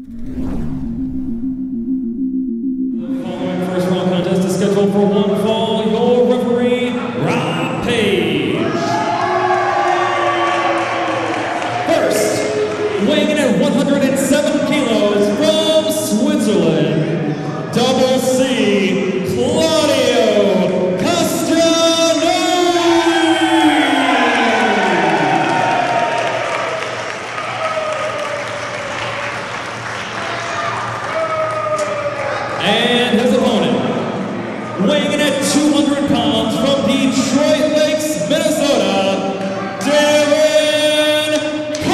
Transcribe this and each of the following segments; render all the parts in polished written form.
Following first round contest is scheduled for one fall. Your referee, Rob Page. First, weighing in at 107 kilos from Switzerland, Double C, Claudio Castagnoli. And his opponent, weighing in at 200 pounds from Detroit Lakes, Minnesota, Darin Corbin.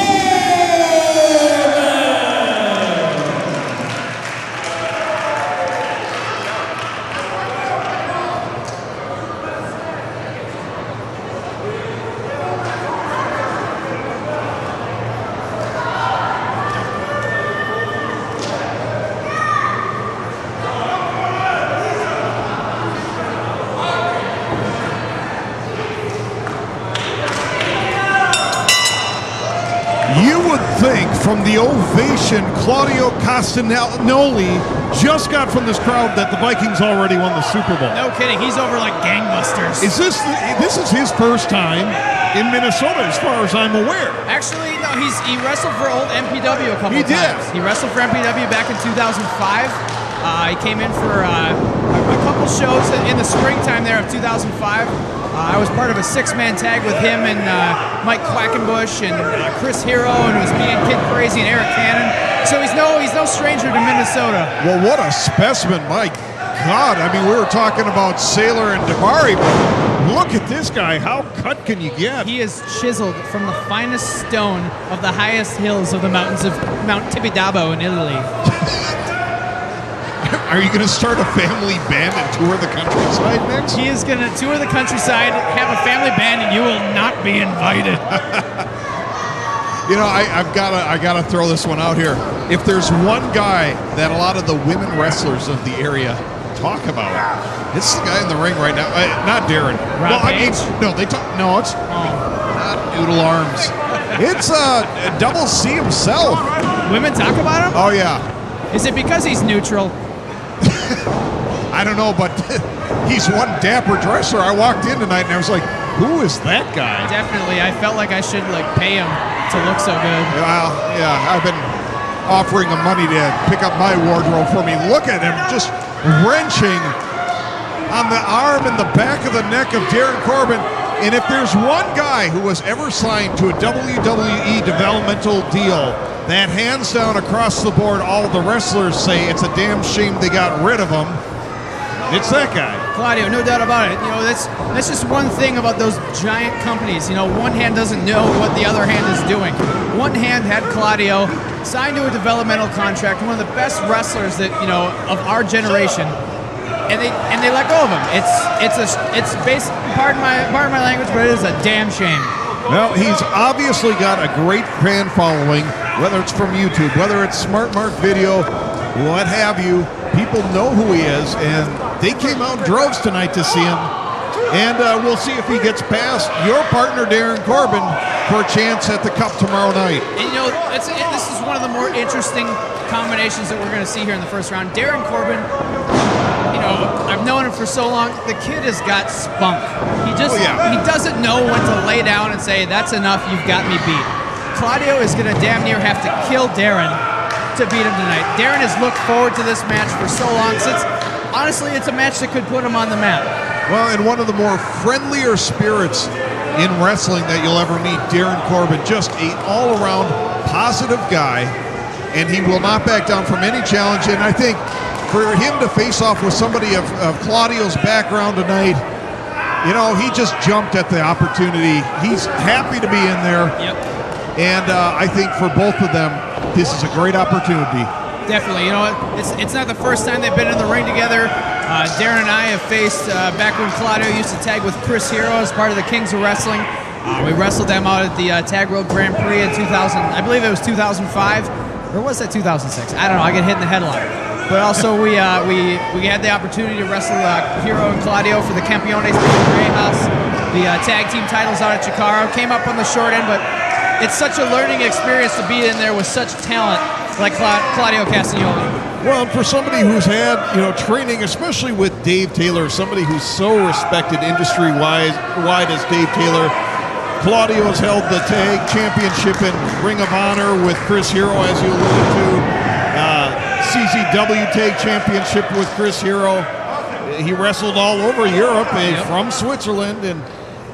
You would think from the ovation Claudio Castagnoli just got from this crowd that the Vikings already won the Super Bowl. No kidding, he's over like gangbusters. Is this is his first time in Minnesota, as far as I'm aware? Actually, no, he wrestled for old MPW a couple times. He wrestled for MPW back in 2005. He came in for a couple shows in the springtime there of 2005. I was part of a six-man tag with him and Mike Quackenbush and Chris Hero, and it was me and Kid Crazy and Eric Cannon. So he's no stranger to Minnesota. Well, what a specimen, my God. I mean, we were talking about Sailor and Davari, but look at this guy. How cut can you get? He is chiseled from the finest stone of the highest hills of the mountains of Mount Tibidabo in Italy. Are you going to start a family band and tour the countryside next? He is going to tour the countryside, have a family band, and you will not be invited. You know, I gotta throw this one out here. If there's one guy that a lot of the women wrestlers of the area talk about, it's the guy in the ring right now. Not Darin. It's not Noodle Arms. It's Double C himself. Women talk about him? Oh yeah. Is it because he's neutral? I don't know, but he's one dapper dresser. I walked in tonight and I was like, who is that guy? Definitely. I felt like I should pay him to look so good. Well, yeah, I've been offering him money to pick up my wardrobe for me. Look at him just wrenching on the arm and the back of the neck of Darin Corbin. And if there's one guy who was ever signed to a WWE developmental deal that hands down across the board, all the wrestlers say it's a damn shame they got rid of him, it's that guy. Claudio, no doubt about it. You know, that's just one thing about those giant companies. You know, one hand doesn't know what the other hand is doing. One hand had Claudio signed to a developmental contract, one of the best wrestlers that, you know, of our generation, and they let go of him. It's basically, pardon my language, but it is a damn shame. Well, he's obviously got a great fan following, whether it's from YouTube, whether it's Smart Mark Video, what have you. People know who he is, and they came out in droves tonight to see him. And we'll see if he gets past your partner, Darin Corbin, for a chance at the Cup tomorrow night. And you know, this is one of the more interesting combinations that we're going to see here in the first round. Darin Corbin, you know, I've known him for so long. The kid has got spunk. He doesn't know when to lay down and say, that's enough, you've got me beat. Claudio is going to damn near have to kill Darin to beat him tonight. Darin has looked forward to this match for so long, since honestly it's a match that could put him on the map. Well, and one of the more friendlier spirits in wrestling that you'll ever meet, Darin Corbin, just an all-around positive guy, and he will not back down from any challenge. And I think for him to face off with somebody of Claudio's background tonight, you know, he just jumped at the opportunity. He's happy to be in there. Yep. And I think for both of them, this is a great opportunity. Definitely. You know what? It's not the first time they've been in the ring together. Darin and I have faced back when Claudio used to tag with Chris Hero as part of the Kings of Wrestling. We wrestled them out at the Tag World Grand Prix in 2000. I believe it was 2005. Or was that 2006? I don't know. I get hit in the headlock. But also we had the opportunity to wrestle Hero and Claudio for the Campeones de Rejas, the tag team titles out at Chikara. Came up on the short end, but it's such a learning experience to be in there with such talent like Claudio Castagnoli. Well, for somebody who's had, training, especially with Dave Taylor, somebody who's so respected industry-wide as Dave Taylor, Claudio has held the tag championship in Ring of Honor with Chris Hero, as you alluded to. CZW tag championship with Chris Hero. He wrestled all over Europe, from Switzerland, and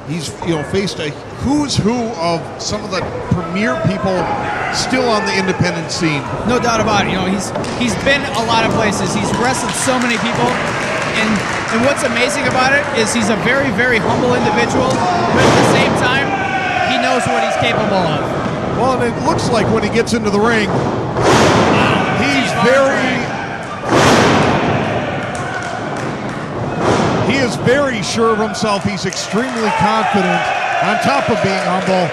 he's faced a who's who of some of the premier people still on the independent scene. No doubt about it. He's been a lot of places. He's wrestled so many people, and what's amazing about it is he's a very, very humble individual, but at the same time, he knows what he's capable of. Well, and it looks like when he gets into the ring, he is very sure of himself. He's extremely confident, on top of being humble.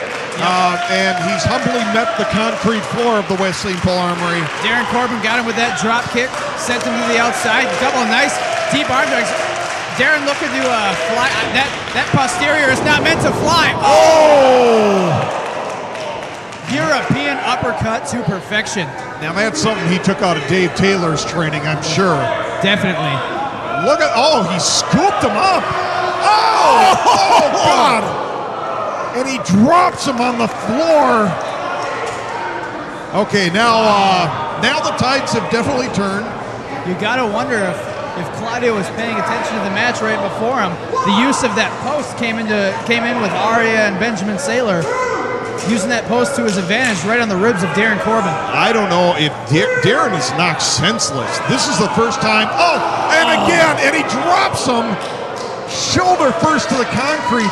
And he's humbly met the concrete floor of the West St. Paul Armory. Darin Corbin got him with that drop kick, sent him to the outside. A couple of nice deep arm drags. Darin looking to fly. That posterior is not meant to fly. Oh! European uppercut to perfection. Now that's something he took out of Dave Taylor's training, I'm sure. Definitely. Look at, he scooped him up. Oh, God. And he drops him on the floor. Okay, now the tides have definitely turned. You got to wonder if Claudio was paying attention to the match right before him. The use of that post came in with Aria and Benjamin Saylor, using that post to his advantage right on the ribs of Darin Corbin. I don't know if Darin is knocked senseless. This is the first time. Again, and he drops him shoulder first to the concrete.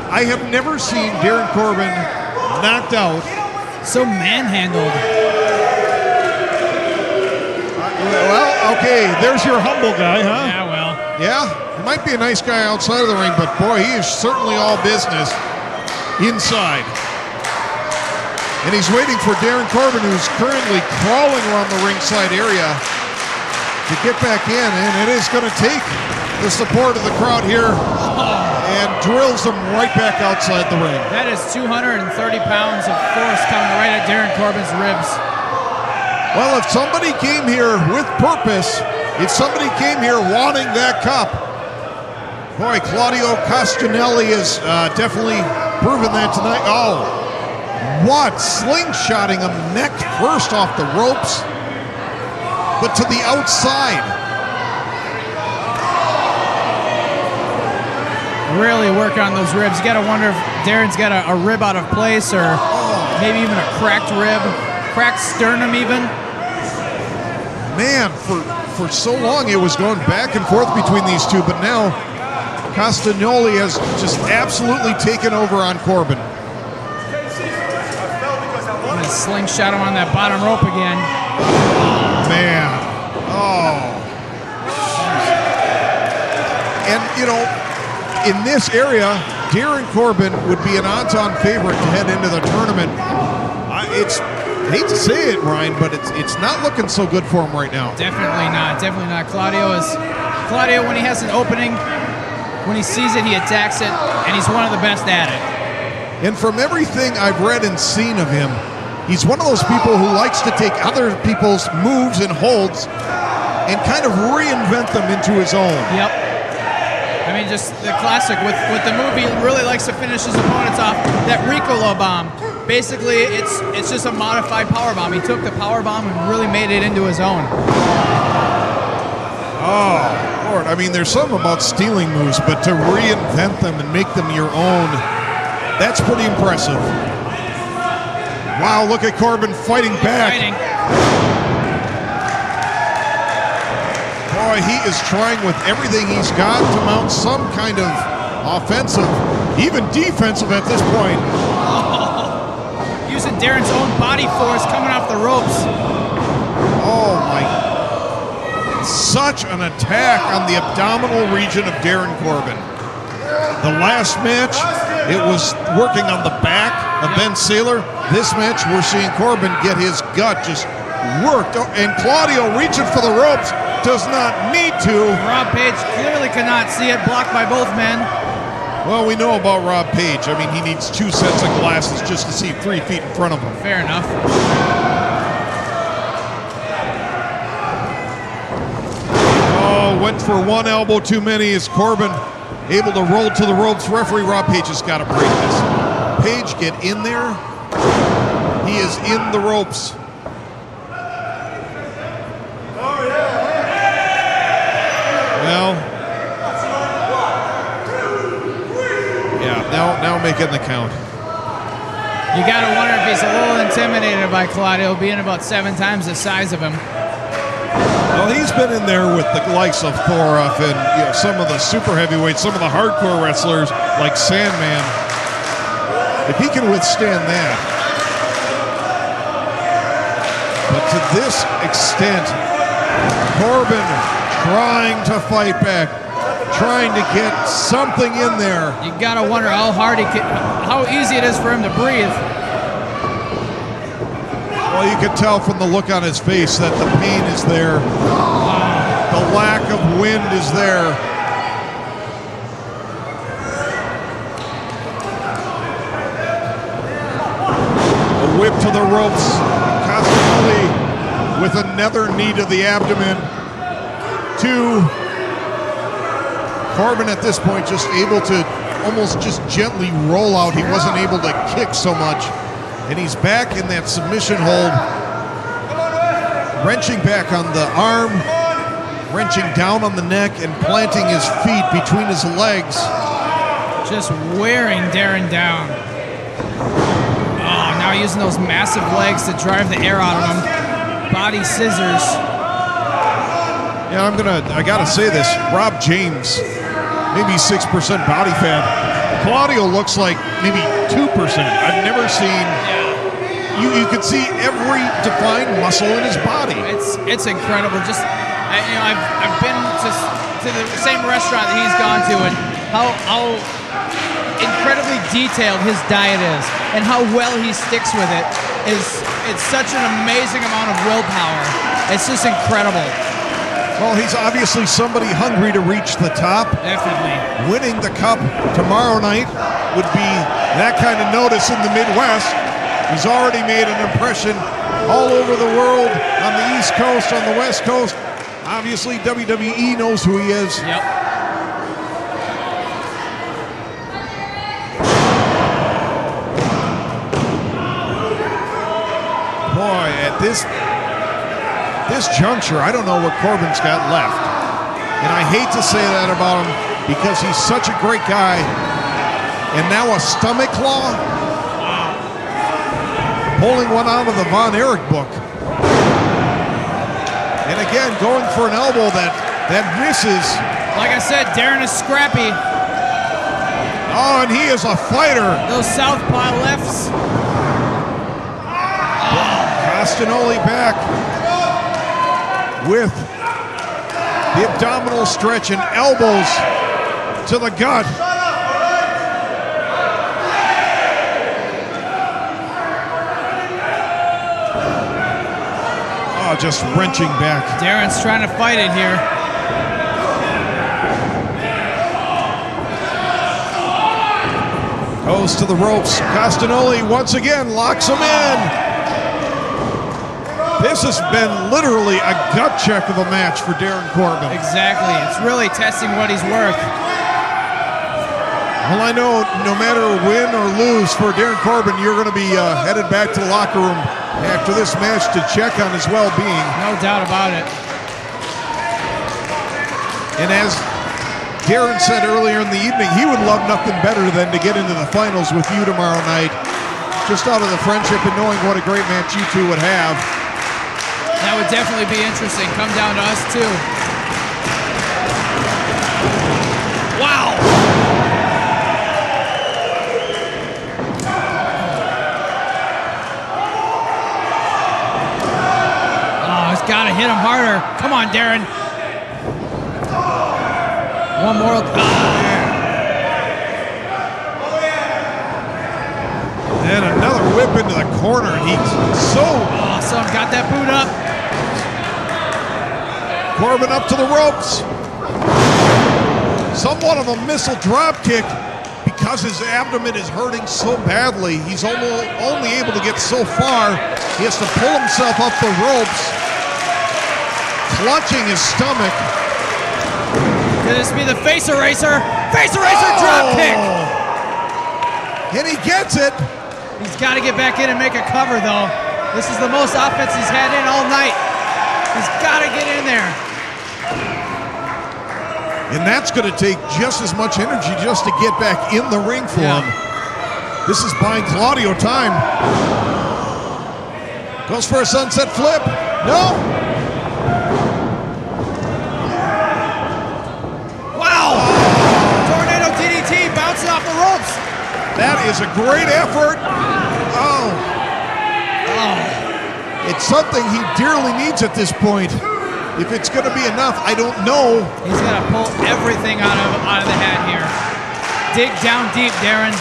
I have never seen Darin Corbin knocked out. So manhandled. Okay, there's your humble guy, huh? Yeah, well. Yeah, he might be a nice guy outside of the ring, but boy, he is certainly all business inside. And he's waiting for Darin Corbin, who's currently crawling around the ringside area, to get back in, and it is going to take the support of the crowd here and drills him right back outside the ring. That is 230 pounds of force coming right at Darin Corbin's ribs. Well, if somebody came here with purpose, if somebody came here wanting that cup, boy, Claudio Castagnoli has definitely proven that tonight. Oh, what? Slingshotting him neck first off the ropes, but to the outside. Really work on those ribs. You got to wonder if Darin's got a rib out of place, or maybe even a cracked rib, cracked sternum even. Man, for so long it was going back and forth between these two, but now Castagnoli has just absolutely taken over on Corbin. I'm going to slingshot him on that bottom rope again. Man. Oh. And, in this area, Darin Corbin would be an odds-on favorite to head into the tournament. I hate to say it, Ryan, but it's not looking so good for him right now. Definitely not. Definitely not. Claudio, when he has an opening, when he sees it, he attacks it, and he's one of the best at it. And from everything I've read and seen of him, he's one of those people who likes to take other people's moves and holds and kind of reinvent them into his own. Yep. I mean, just the classic with the move, he really likes to finish his opponents off. That Ricolo bomb. Basically, it's just a modified power bomb. He took the power bomb and really made it into his own. Oh, Lord. I mean, there's something about stealing moves, but to reinvent them and make them your own, that's pretty impressive. Wow, look at Corbin fighting back. Boy, he is trying with everything he's got to mount some kind of offensive, even defensive at this point. Using Darin's own body force coming off the ropes. Oh, my. Such an attack on the abdominal region of Darin Corbin. The last match, it was working on the back of Ben Saylor. This match, we're seeing Corbin get his gut just worked. And Claudio reaching for the ropes. Does not need to. Rob Page clearly cannot see it, blocked by both men. Well, we know about Rob Page. I mean, he needs 2 sets of glasses just to see 3 feet in front of him. Fair enough. Oh, went for 1 elbow too many. Is Corbin able to roll to the ropes? Referee Rob Page has got to break this. Page, get in there. He is in the ropes. Well, yeah, now making the count. You got to wonder if he's a little intimidated by Claudio, being about 7 times the size of him. Well, he's been in there with the likes of Thoroff and some of the super heavyweights, some of the hardcore wrestlers like Sandman. If he can withstand that. But to this extent, Corbin trying to fight back, trying to get something in there. You gotta wonder how easy it is for him to breathe. Well, you can tell from the look on his face that the pain is there. The lack of wind is there. A whip to the ropes. Castagnoli with another knee to the abdomen. 2. Corbin at this point just able to almost just gently roll out. He wasn't able to kick so much. And he's back in that submission hold. Wrenching back on the arm. Wrenching down on the neck and planting his feet between his legs. Just wearing Darin down. Oh, now using those massive legs to drive the air out of him. Body scissors. Yeah, I gotta say this. Rob James, maybe 6% body fat. Claudio looks like maybe 2%. I've never seen. You can see every defined muscle in his body. It's incredible. Just I've been to the same restaurant that he's gone to, and how incredibly detailed his diet is, and how well he sticks with it. It's such an amazing amount of willpower. It's just incredible. Well, he's obviously somebody hungry to reach the top. Definitely. Winning the cup tomorrow night would be that kind of notice in the Midwest. He's already made an impression all over the world, on the East Coast, on the West Coast. Obviously, WWE knows who he is. Yep. Boy, at this juncture, I don't know what Corbin's got left. And I hate to say that about him because he's such a great guy. And now a stomach claw? Pulling one out of the Von Erich book. And again, going for an elbow that misses. Like I said, Darin is scrappy. Oh, and he is a fighter. Those southpaw lefts. Castagnoli back with the abdominal stretch and elbows to the gut. Oh, just wrenching back. Darin's trying to fight it here. Goes to the ropes. Castagnoli once again locks him in. This has been literally a gut check of a match for Darin Corbin. Exactly. It's really testing what he's worth. Well, I know no matter win or lose for Darin Corbin, you're going to be headed back to the locker room after this match to check on his well-being. No doubt about it. And as Darin said earlier in the evening, he would love nothing better than to get into the finals with you tomorrow night. Just out of the friendship and knowing what a great match you two would have. That would definitely be interesting. Come down to us, too. Wow! Oh, he's got to hit him harder. Come on, Darin. One more. And another whip into the corner. He's so... Awesome. Got that boot up. Corbin up to the ropes. Somewhat of a missile drop kick. because his abdomen is hurting so badly, he's only able to get so far. He has to pull himself up the ropes, clutching his stomach. Could this be the face eraser? Face eraser drop kick! And he gets it. He's got to get back in and make a cover, though. This is the most offense he's had in all night. He's got to get in there. And that's going to take just as much energy just to get back in the ring for him. This is buying Claudio time. Goes for a sunset flip. No. Wow. Tornado DDT bouncing off the ropes. That is a great effort. Oh. It's something he dearly needs at this point. If it's going to be enough, I don't know. He's got to pull everything out of the hat here. Dig down deep, Darin.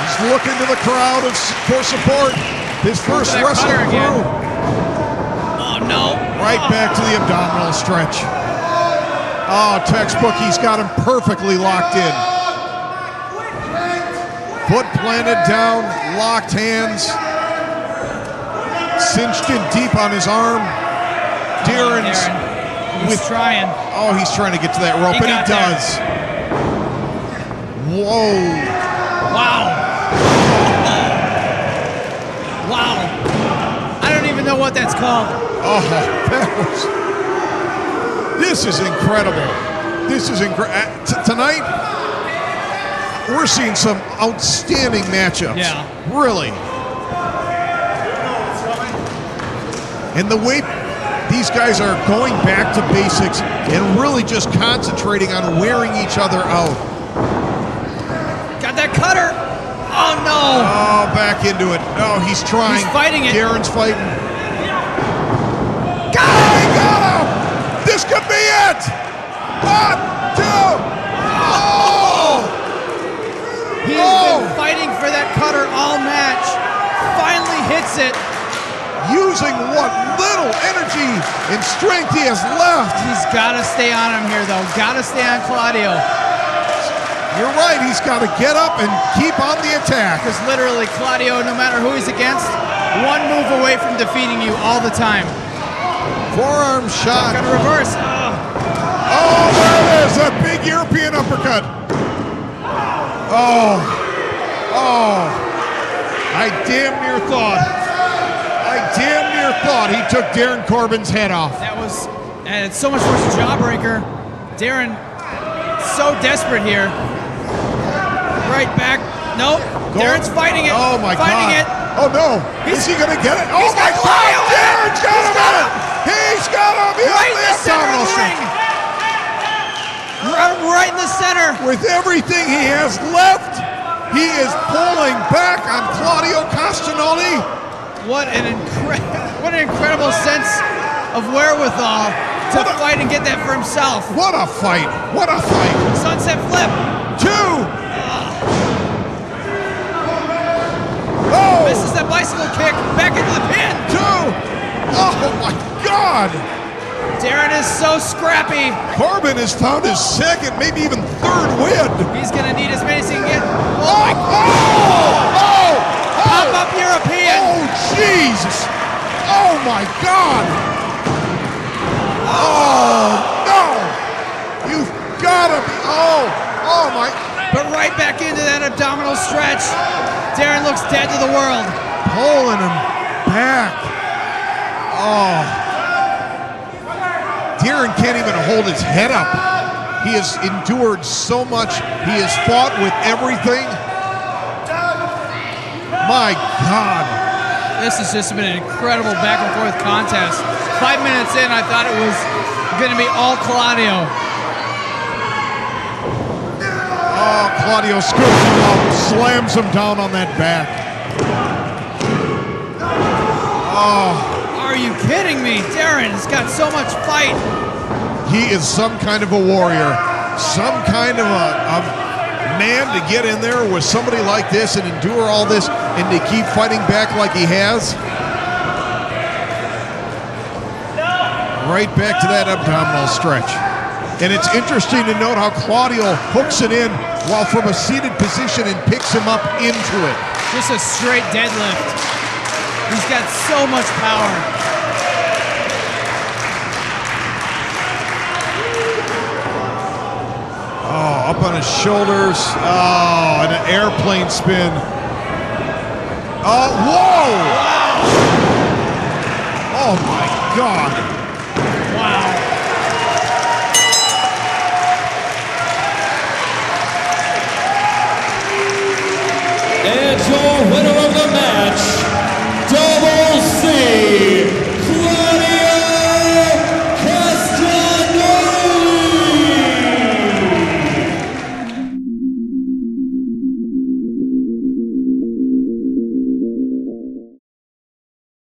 He's looking to the crowd for support. His first wrestling through. Oh, no. Right back to the abdominal stretch. Oh, textbook. He's got him perfectly locked in. Foot planted down, locked hands. Cinched in deep on his arm. Darin's trying. Oh, he's trying to get to that rope, and he does. Whoa. Wow. Wow. I don't even know what that's called. Oh, that was... This is incredible. This is incredible. Tonight, we're seeing some outstanding matchups. Yeah. Really. And the way these guys are going back to basics and really just concentrating on wearing each other out. Got that cutter. Oh, no. Oh, back into it. No, he's trying. He's fighting it. Darin's fighting. He got him. This could be it. 1, 2. Oh. He has been fighting for that cutter all match. Finally hits it. Using what little energy and strength he has left. He's got to stay on him here, though. Got to stay on Claudio. You're right. He's got to get up and keep on the attack. Because literally, Claudio, no matter who he's against, one move away from defeating you all the time. Forearm shot. Got to reverse. Oh, there it is. That big European uppercut. Oh. Oh. I damn near thought he took Darin Corbin's head off. That was, and it's so much worse jawbreaker. Darin, so desperate here. Right back. Nope. Darin's fighting it. Oh my fighting God. It. Oh no. Is he gonna get it? Oh my God. Darin's got him. He's got him. Right in the center of the ring. Right in the center. With everything he has left, he is pulling back on Claudio Castagnoli. What an incredible sense of wherewithal to fight and get that for himself. What a fight. What a fight. Sunset flip. 2. Oh. Misses that bicycle kick. Back into the pin. 2. Oh my God. Darin is so scrappy. Corbin has found his second, maybe even third win. He's going to need as many as he can get. Oh my God. Pop up European. Oh, Jesus. Oh, my God. Oh, no. You've got to be. Oh, my. But right back into that abdominal stretch. Darin looks dead to the world. Pulling him back. Oh. Darin can't even hold his head up. He has endured so much. He has fought with everything. My God. This has just been an incredible back and forth contest. 5 minutes in, I thought it was going to be all Claudio. Oh, Claudio scoops him up, slams him down on that back. Oh. Are you kidding me? Darin has got so much fight. He is some kind of a warrior. Some kind of a man to get in there with somebody like this and endure all this and to keep fighting back like he has. Right back to that abdominal stretch. And it's interesting to note how Claudio hooks it in while from a seated position and picks him up into it. Just a straight deadlift. He's got so much power. Oh, up on his shoulders. Oh, and an airplane spin. Oh, whoa! Wow. Oh my God. Wow. And your winner of the match, double